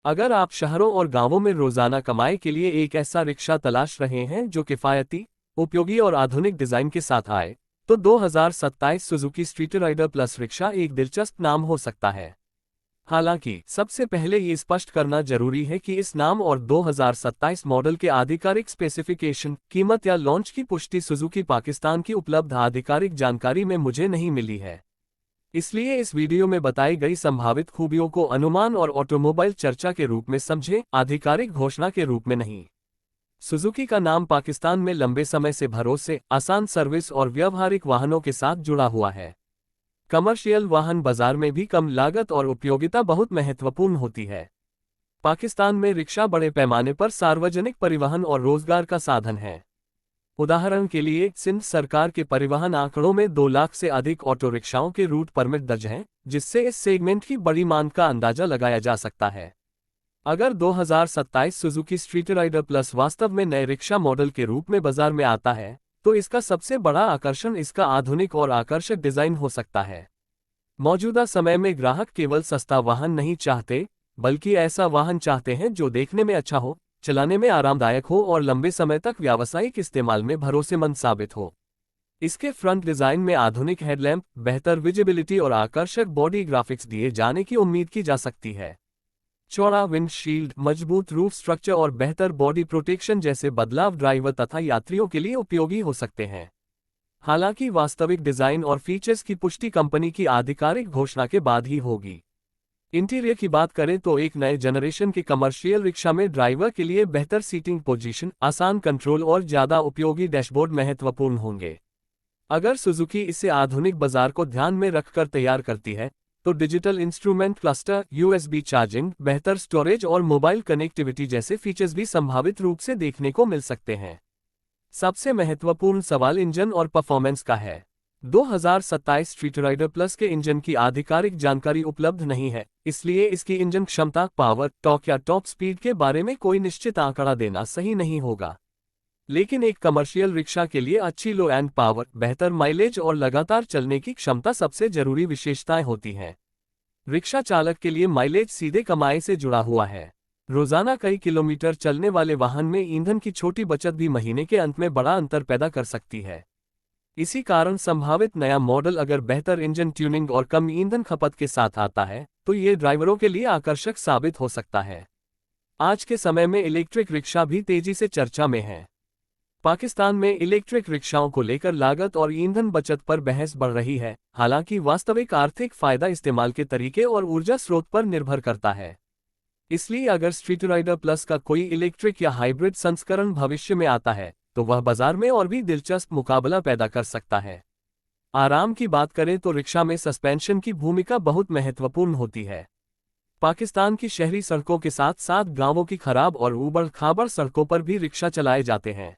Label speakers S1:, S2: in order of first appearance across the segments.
S1: अगर आप शहरों और गांवों में रोजाना कमाई के लिए एक ऐसा रिक्शा तलाश रहे हैं जो किफायती, उपयोगी और आधुनिक डिजाइन के साथ आए, तो 2027 Suzuki street rider plus rickshaw एक दिलचस्प नाम हो सकता है। हालांकि सबसे पहले ये स्पष्ट करना जरूरी है कि इस नाम और 2027 मॉडल के आधिकारिक स्पेसिफिकेशन, कीमत या लॉन्च की पुष्टि सुजुकी पाकिस्तान की उपलब्ध आधिकारिक जानकारी में मुझे नहीं मिली है। इसलिए इस वीडियो में बताई गई संभावित खूबियों को अनुमान और ऑटोमोबाइल चर्चा के रूप में समझें, आधिकारिक घोषणा के रूप में नहीं। सुजुकी का नाम पाकिस्तान में लंबे समय से भरोसे, आसान सर्विस और व्यावहारिक वाहनों के साथ जुड़ा हुआ है। कमर्शियल वाहन बाजार में भी कम लागत और उपयोगिता बहुत महत्वपूर्ण होती है। पाकिस्तान में रिक्शा बड़े पैमाने पर सार्वजनिक परिवहन और रोजगार का साधन है। उदाहरण के लिए सिंध सरकार के परिवहन आंकड़ों में 2 लाख से अधिक ऑटो रिक्शाओं के रूट परमिट दर्ज हैं, जिससे इस सेगमेंट की बड़ी मांग का अंदाजा लगाया जा सकता है। अगर 2027 सुजुकी स्ट्रीट राइडर प्लस वास्तव में नए रिक्शा मॉडल के रूप में बाजार में आता है, तो इसका सबसे बड़ा आकर्षण इसका आधुनिक और आकर्षक डिजाइन हो सकता है। मौजूदा समय में ग्राहक केवल सस्ता वाहन नहीं चाहते, बल्कि ऐसा वाहन चाहते हैं जो देखने में अच्छा हो, चलाने में आरामदायक हो और लंबे समय तक व्यावसायिक इस्तेमाल में भरोसेमंद साबित हो। इसके फ्रंट डिजाइन में आधुनिक हेडलैम्प, बेहतर विजिबिलिटी और आकर्षक बॉडी ग्राफिक्स दिए जाने की उम्मीद की जा सकती है। चौड़ा विंडशील्ड, मजबूत रूफ स्ट्रक्चर और बेहतर बॉडी प्रोटेक्शन जैसे बदलाव ड्राइवर तथा यात्रियों के लिए उपयोगी हो सकते हैं। हालांकि वास्तविक डिजाइन और फीचर्स की पुष्टि कंपनी की आधिकारिक घोषणा के बाद ही होगी। इंटीरियर की बात करें तो एक नए जनरेशन के कमर्शियल रिक्शा में ड्राइवर के लिए बेहतर सीटिंग पोजीशन, आसान कंट्रोल और ज्यादा उपयोगी डैशबोर्ड महत्वपूर्ण होंगे। अगर सुजुकी इसे आधुनिक बाजार को ध्यान में रखकर तैयार करती है, तो digital instrument cluster, USB charging, बेहतर स्टोरेज और मोबाइल कनेक्टिविटी जैसे फीचर्स भी संभावित रूप से देखने को मिल सकते हैं। सबसे महत्वपूर्ण सवाल इंजन और परफॉर्मेंस का है। 2027 स्ट्रीट राइडर प्लस के इंजन की आधिकारिक जानकारी उपलब्ध नहीं है, इसलिए इसकी इंजन क्षमता, पावर, टॉर्क या टॉप स्पीड के बारे में कोई निश्चित आंकड़ा देना सही नहीं होगा। लेकिन एक कमर्शियल रिक्शा के लिए अच्छी लो एंड पावर, बेहतर माइलेज और लगातार चलने की क्षमता सबसे जरूरी विशेषताएं होती हैं। रिक्शा चालक के लिए माइलेज सीधे कमाई से जुड़ा हुआ है। रोजाना कई किलोमीटर चलने वाले वाहन में ईंधन की छोटी बचत भी महीने के अंत में बड़ा अंतर पैदा कर सकती है। इसी कारण संभावित नया मॉडल अगर बेहतर इंजन ट्यूनिंग और कम ईंधन खपत के साथ आता है, तो ये ड्राइवरों के लिए आकर्षक साबित हो सकता है। आज के समय में इलेक्ट्रिक रिक्शा भी तेजी से चर्चा में है। पाकिस्तान में इलेक्ट्रिक रिक्शाओं को लेकर लागत और ईंधन बचत पर बहस बढ़ रही है, हालांकि वास्तविक आर्थिक फायदा इस्तेमाल के तरीके और ऊर्जा स्रोत पर निर्भर करता है। इसलिए अगर स्ट्रीट राइडर प्लस का कोई इलेक्ट्रिक या हाइब्रिड संस्करण भविष्य में आता है, तो वह बाजार में और भी दिलचस्प मुकाबला पैदा कर सकता है। आराम की बात करें तो रिक्शा में सस्पेंशन की भूमिका बहुत महत्वपूर्ण होती है। पाकिस्तान की शहरी सड़कों के साथ साथ गांवों की खराब और ऊबड़-खाबड़ सड़कों पर भी रिक्शा चलाए जाते हैं।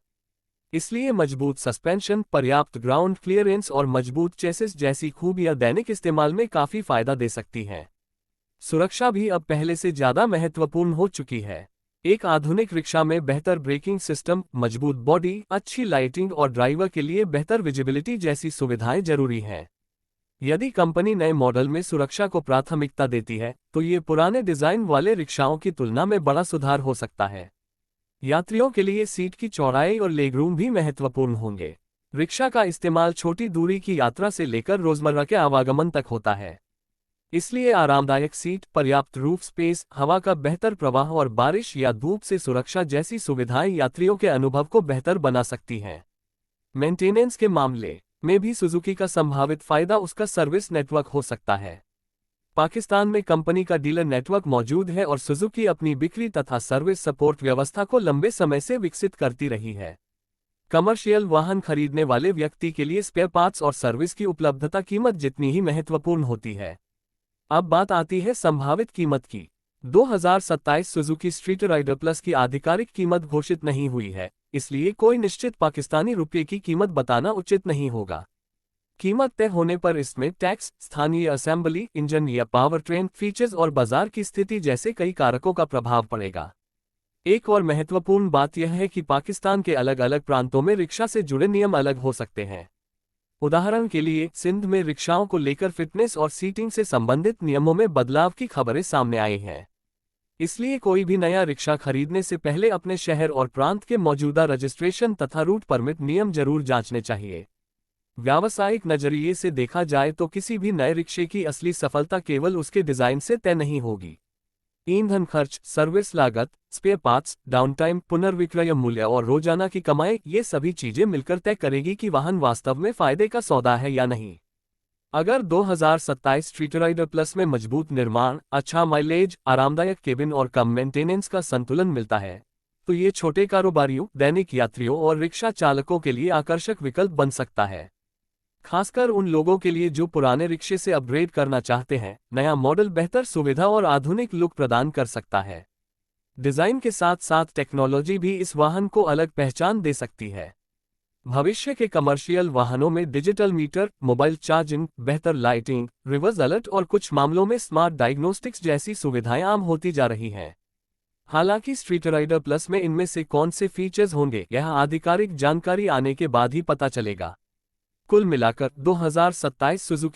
S1: इसलिए मजबूत सस्पेंशन, पर्याप्त ग्राउंड क्लियरेंस और मजबूत चेसिस जैसी खूबियां दैनिक इस्तेमाल में काफी फायदा दे सकती हैं। सुरक्षा भी अब पहले से ज्यादा महत्वपूर्ण हो चुकी है। एक आधुनिक रिक्शा में बेहतर ब्रेकिंग सिस्टम, मजबूत बॉडी, अच्छी लाइटिंग और ड्राइवर के लिए बेहतर विजिबिलिटी जैसी सुविधाएं जरूरी हैं। यदि कंपनी नए मॉडल में सुरक्षा को प्राथमिकता देती है, तो ये पुराने डिजाइन वाले रिक्शाओं की तुलना में बड़ा सुधार हो सकता है। यात्रियों के लिए सीट की चौड़ाई और लेगरूम भी महत्वपूर्ण होंगे। रिक्शा का इस्तेमाल छोटी दूरी की यात्रा से लेकर रोजमर्रा के आवागमन तक होता है। इसलिए आरामदायक सीट, पर्याप्त रूफ स्पेस, हवा का बेहतर प्रवाह और बारिश या धूप से सुरक्षा जैसी सुविधाएं यात्रियों के अनुभव को बेहतर बना सकती हैं। मेंटेनेंस के मामले में भी सुजुकी का संभावित फायदा उसका सर्विस नेटवर्क हो सकता है। पाकिस्तान में कंपनी का डीलर नेटवर्क मौजूद है और सुजुकी अपनी बिक्री तथा सर्विस सपोर्ट व्यवस्था को लंबे समय से विकसित करती रही है। कमर्शियल वाहन खरीदने वाले व्यक्ति के लिए स्पेयर पार्ट्स और सर्विस की उपलब्धता कीमत जितनी ही महत्वपूर्ण होती है। अब बात आती है संभावित कीमत की। 2027 सुजुकी स्ट्रीट राइडर प्लस की आधिकारिक कीमत घोषित नहीं हुई है, इसलिए कोई निश्चित पाकिस्तानी रुपये की कीमत बताना उचित नहीं होगा। कीमत तय होने पर इसमें टैक्स, स्थानीय असेंबली, इंजन या पावर ट्रेन, फीचर्स और बाजार की स्थिति जैसे कई कारकों का प्रभाव पड़ेगा। एक और महत्वपूर्ण बात यह है कि पाकिस्तान के अलग अलग प्रांतों में रिक्शा से जुड़े नियम अलग हो सकते हैं। उदाहरण के लिए सिंध में रिक्शाओं को लेकर फिटनेस और सीटिंग से संबंधित नियमों में बदलाव की खबरें सामने आई हैं। इसलिए कोई भी नया रिक्शा खरीदने से पहले अपने शहर और प्रांत के मौजूदा रजिस्ट्रेशन तथा रूट परमिट नियम जरूर जांचने चाहिए। व्यावसायिक नजरिए से देखा जाए तो किसी भी नए रिक्शे की असली सफलता केवल उसके डिजाइन से तय नहीं होगी। ईंधन खर्च, सर्विस लागत, स्पेयर पार्ट्स, डाउनटाइम, पुनर्विक्रय मूल्य और रोजाना की कमाई, ये सभी चीजें मिलकर तय करेगी कि वाहन वास्तव में फायदे का सौदा है या नहीं। अगर 2027 स्ट्रीट राइडर प्लस में मजबूत निर्माण, अच्छा माइलेज, आरामदायक केबिन और कम मेंटेनेंस का संतुलन मिलता है, तो ये छोटे कारोबारियों, दैनिक यात्रियों और रिक्शा चालकों के लिए आकर्षक विकल्प बन सकता है। खासकर उन लोगों के लिए जो पुराने रिक्शे से अपग्रेड करना चाहते हैं। नया मॉडल बेहतर सुविधा और आधुनिक लुक प्रदान कर सकता है। डिजाइन के साथ साथ टेक्नोलॉजी भी इस वाहन को अलग पहचान दे सकती है। भविष्य के कमर्शियल वाहनों में डिजिटल मीटर, मोबाइल चार्जिंग, बेहतर लाइटिंग, रिवर्स अलर्ट और कुछ मामलों में स्मार्ट डायग्नोस्टिक्स जैसी सुविधाएं आम होती जा रही हैं। हालांकि स्ट्रीट राइडर प्लस में इनमें से कौन से फीचर्स होंगे, यह आधिकारिक जानकारी आने के बाद ही पता चलेगा। कुल मिलाकर 2027 सुजुकी